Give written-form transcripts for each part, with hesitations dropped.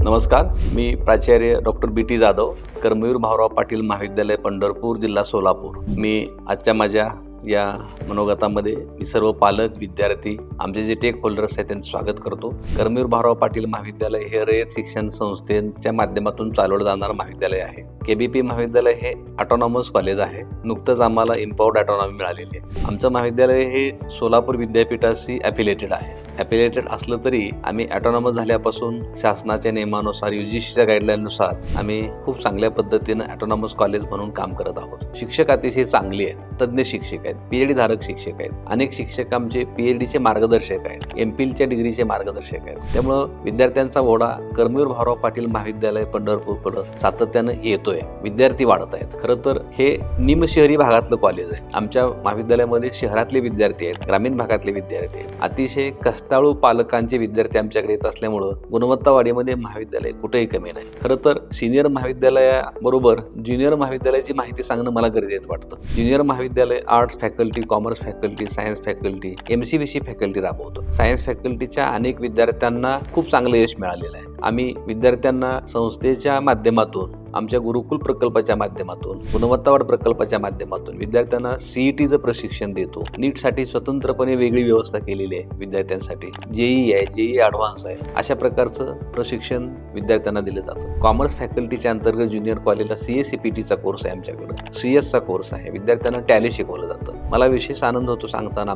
नमस्कार, मी प्राचार्य doctor BT. Jadhav, Karmaveer Bhaurao Patil महाविद्यालय, पंढरपूर, जिल्हा सोलापूर. मी आजच्या माझ्या या मनोगतामध्ये मी सर्व पालक, विद्यार्थी, आमचे जे टेक होल्डर्स आहेत त्यांचं स्वागत करतो. कर्मवीर भाऊराव पाटील महाविद्यालय हे रयत शिक्षण संस्थेच्या माध्यमातून चालवलं जाणारं महाविद्यालय आहे. KBP महाविद्यालय हे ऑटोनॉमस कॉलेज आहे. नुकतंच आम्हाला इम्पावर्ड ऑटोनॉमी मिळालेली आहे. आमचं महाविद्यालय हे सोलापूर विद्यापीठाशी ॲफिलेटेड आहे. ॲफिलेटेड असलं तरी आम्ही ऑटोनॉमस झाल्यापासून शासनाच्या नियमानुसार UGCच्या गाईडलाईननुसार आम्ही खूप चांगल्या पद्धतीनं ऑटोनॉमस कॉलेज म्हणून काम करत आहोत. शिक्षक अतिशय चांगली आहेत, तज्ज्ञ शिक्षक आहेत, PhD धारक शिक्षक आहेत. अनेक शिक्षक आमचे PhDचे मार्गदर्शक आहेत, MPhilच्या डिग्रीचे मार्गदर्शक आहेत. त्यामुळं विद्यार्थ्यांचा ओढा कर्मवीर भाऊराव पाटील महाविद्यालय पंढरपूरकडं सातत्यानं येतोय. विद्यार्थी वाढत आहेत. खरं तर हे निमशहरी भागातलं कॉलेज आहे. आमच्या महाविद्यालयामध्ये शहरातले विद्यार्थी आहेत, ग्रामीण भागातले विद्यार्थी आहेत. अतिशय कष्टाळू पालकांचे विद्यार्थी आमच्याकडे येत असल्यामुळं गुणवत्ता वाढीमध्ये महाविद्यालय कुठेही कमी नाही. खरं तर सिनियर महाविद्यालयाबरोबर ज्युनियर महाविद्यालयाची माहिती सांगणं मला गरजेचं वाटतं. ज्युनियर महाविद्यालय arts faculty, commerce faculty, science faculty, MCVC faculty राबवतो. सायन्स फॅकल्टीच्या अनेक विद्यार्थ्यांना खूप चांगलं यश मिळालेलं आहे. आम्ही विद्यार्थ्यांना संस्थेच्या माध्यमातून, आमच्या गुरुकुल प्रकल्पाच्या माध्यमातून, गुणवत्तावाढ प्रकल्पाच्या माध्यमातून विद्यार्थ्यांना CETचं प्रशिक्षण देतो. नीटसाठी स्वतंत्रपणे वेगळी व्यवस्था केलेली आहे विद्यार्थ्यांसाठी. JEE आहे, JEE ॲडव्हान्स आहे. अशा प्रकारचं प्रशिक्षण विद्यार्थ्यांना दिलं जातं. कॉमर्स फॅकल्टीच्या अंतर्गत ज्युनियर कॉलेजला CA-CPTचा कोर्स आहे आमच्याकडं. CS चा कोर्स आहे. विद्यार्थ्यांना टॅली शिकवलं जातं. मला विशेष आनंद होतो सांगताना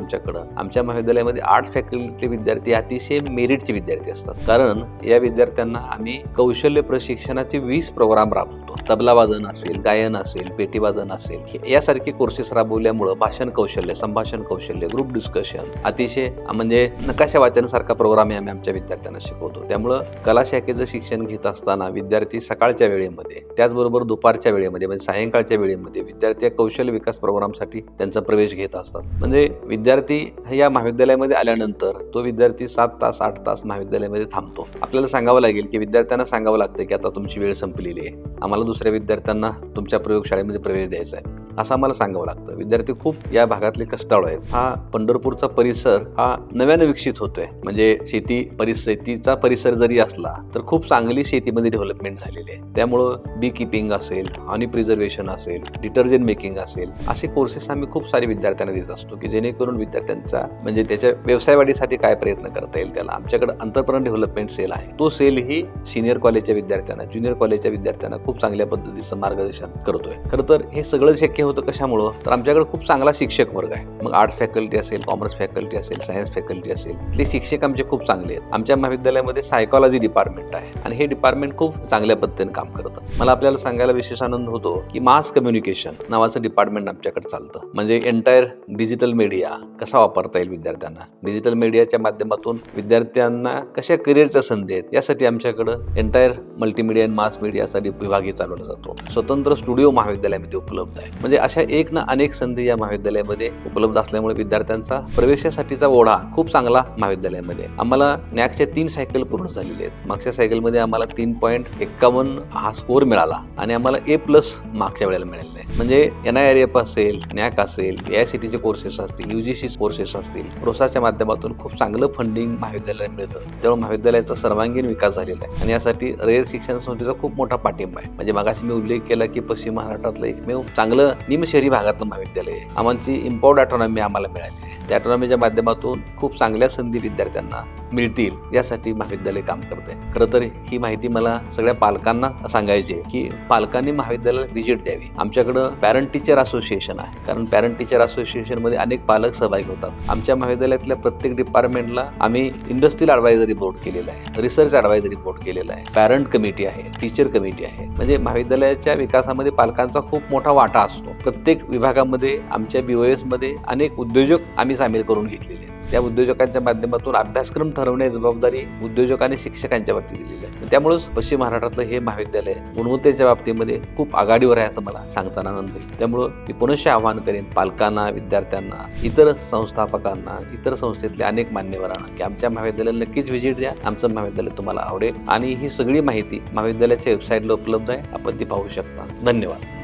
आमच्या महाविद्यालयामध्ये आर्ट फॅकल्टीतले विद्यार्थी अतिशय मेरिटचे विद्यार्थी असतात. कारण या विद्यार्थ्यांना आम्ही कौशल्य प्रशिक्षणाचे 20 प्रोग्राम राबवतो. तबला वादन असेल, गायन असेल, पेटी वादन असेल, यासारखे कोर्सेस राबवल्यामुळं भाषण कौशल्य, संभाषण कौशल्य, ग्रुप डिस्कशन, अतिशय म्हणजे नकाशा वाचनासारखा प्रोग्राम आम्ही आमच्या विद्यार्थ्यांना शिकवतो. त्यामुळं कला शाखेचं शिक्षण घेत असताना विद्यार्थी सकाळच्या वेळेमध्ये, त्याचबरोबर दुपारच्या वेळेमध्ये म्हणजे सायंकाळच्या वेळेमध्ये विद्यार्थी कौशल्य विकास प्रोग्रामसाठी त्यांचा प्रवेश घेत असतात. म्हणजे विद्यार्थी या महाविद्यालयामध्ये आल्यानंतर तो विद्यार्थी 7 तास 8 तास महाविद्यालयामध्ये थांबतो. आपल्याला सांगावं लागेल की विद्यार्थ्यांना सांगावं लागतं की आता तुमची वेळ संपलेली आहे, आम्हाला दुसऱ्या विद्यार्थ्यांना तुमच्या प्रयोगशाळेमध्ये प्रवेश द्यायचा आहे, असं आम्हाला सांगावं लागतं. विद्यार्थी खूप या भागातले कष्टाळू आहेत. हा पंढरपूरचा परिसर हा नव्यानं विकसित होतोय. म्हणजे शेतीचा परिसर जरी असला तर खूप चांगली शेतीमध्ये डेव्हलपमेंट झालेली आहे. त्यामुळं बी किपिंग असेल, हनी प्रिझर्वेशन असेल, डिटर्जंट मेकिंग असेल, असे कोर्सेस आम्ही खूप सारे विद्यार्थ्यांना देत असतो की जेणेकरून विद्यार्थ्यांचा म्हणजे त्याच्या व्यवसाय वाढीसाठी काय प्रयत्न करता येईल त्याला. आमच्याकडे अंतरप्रेन्योर डेव्हलपमेंट सेल आहे. तो सेल ही सिनियर कॉलेजच्या विद्यार्थ्यांना, ज्युनियर कॉलेजच्या विद्यार्थ्यांना खूप चांगल्या पद्धतीचं मार्गदर्शन करतोय. खरं तर हे सगळं शक्य होतं कशामुळं, तर आमच्याकडे खूप चांगला शिक्षक वर्ग आहे. मग आर्ट्स फॅकल्टी असेल, कॉमर्स फॅकल्टी असेल, सायन्स फॅकल्टी असेल, ते शिक्षक आमचे खूप चांगले आहेत. आमच्या महाविद्यालयामध्ये सायकॉलॉजी डिपार्टमेंट आहे आणि हे डिपार्टमेंट खूप चांगल्या पद्धतीने काम करतं. मला आपल्याला सांगायला विशेष आनंद होतो की मास कम्युनिकेशन नावाचं डिपार्टमेंट आमच्याकडे चालतं. म्हणजे एंटायर डिजिटल मीडिया कसा वापरता येईल विद्यार्थ्यांना, डिजिटल मीडियाच्या माध्यमातून विद्यार्थ्यांना कशा करिअरच्या संधी आहेत, यासाठी आमच्याकडं एंटायर मल्टीमीडिया आणि मास मीडियासाठी विभागही चालवला जातो. स्वतंत्र स्टुडिओ महाविद्यालयामध्ये उपलब्ध आहे. म्हणजे अशा एक ना अनेक संधी या महाविद्यालयामध्ये उपलब्ध असल्यामुळे विद्यार्थ्यांचा प्रवेशासाठीचा ओढा खूप चांगला महाविद्यालयामध्ये. आम्हाला NAACच्या 3 सायकल पूर्ण झालेले आहेत. मागच्या सायकलमध्ये आम्हाला 3.51 हा स्कोर मिळाला आणि आम्हाला A+ मागच्या वेळेला मिळालेला आहे. म्हणजे NIRF असेल, NAAC असेल, AICTEचे कोर्सेस असतील, UGC कोर्सेस असतील, प्रोसाच्या माध्यमातून खूप चांगलं फंडिंग महाविद्यालयाला मिळतं. त्यामुळे महाविद्यालयाचा सर्वांगीण विकास झालेला आहे आणि यासाठी रयत शिक्षण संस्थेचा खूप मोठा पाठिंबा आहे. म्हणजे मागाशी मी उल्लेख केला की पश्चिम महाराष्ट्रातलं एकमेव चांगलं निमशहरी भागातलं महाविद्यालय आहे. आमची इम्पावर्ड ऑटोनॉमी आम्हाला मिळाली आहे. त्या ऑटोनॉमीच्या माध्यमातून खूप चांगल्या संधी विद्यार्थ्यांना मिळतील यासाठी महाविद्यालय काम करते. खरं तर ही माहिती मला सगळ्या पालकांना सांगायची आहे की पालकांनी महाविद्यालयाला व्हिजिट द्यावी. आमच्याकडं पॅरेंट टीचर असोसिएशन आहे, कारण पॅरेंट टीचर असोसिएशनमध्ये अनेक पालक सहभागी होतात. आमच्या महाविद्यालयातल्या प्रत्येक डिपार्टमेंटला आम्ही इंडस्ट्रियल ॲडवायझरी बोर्ड केलेला आहे, रिसर्च ॲडवायझरी बोर्ड केलेला आहे, पॅरेंट कमिटी आहे, टीचर कमिटी आहे. म्हणजे महाविद्यालयाच्या विकासामध्ये पालकांचा खूप मोठा वाटा असतो. प्रत्येक विभागामध्ये आमच्या BOS मध्ये अनेक उद्योजक आम्ही सामील करून घेतलेले आहेत. त्या उद्योजकांच्या माध्यमातून अभ्यासक्रम ठरवण्याची जबाबदारी उद्योजक आणि शिक्षकांच्या वरती दिलेली आहे. त्यामुळेच पश्चिम महाराष्ट्रातलं हे महाविद्यालय गुणवत्तेच्या बाबतीमध्ये खूप आघाडीवर आहे असं मला सांगताना आनंद होईल. त्यामुळं मी पुनश्च आवाहन करेन पालकांना, विद्यार्थ्यांना, इतर संस्थापकांना, इतर संस्थेतल्या अनेक मान्यवरांना की आमच्या महाविद्यालयाला नक्कीच व्हिजिट द्या. आमचं महाविद्यालय तुम्हाला आवडेल आणि ही सगळी माहिती महाविद्यालयाच्या वेबसाईटला उपलब्ध आहे, आपण ती पाहू शकता. धन्यवाद.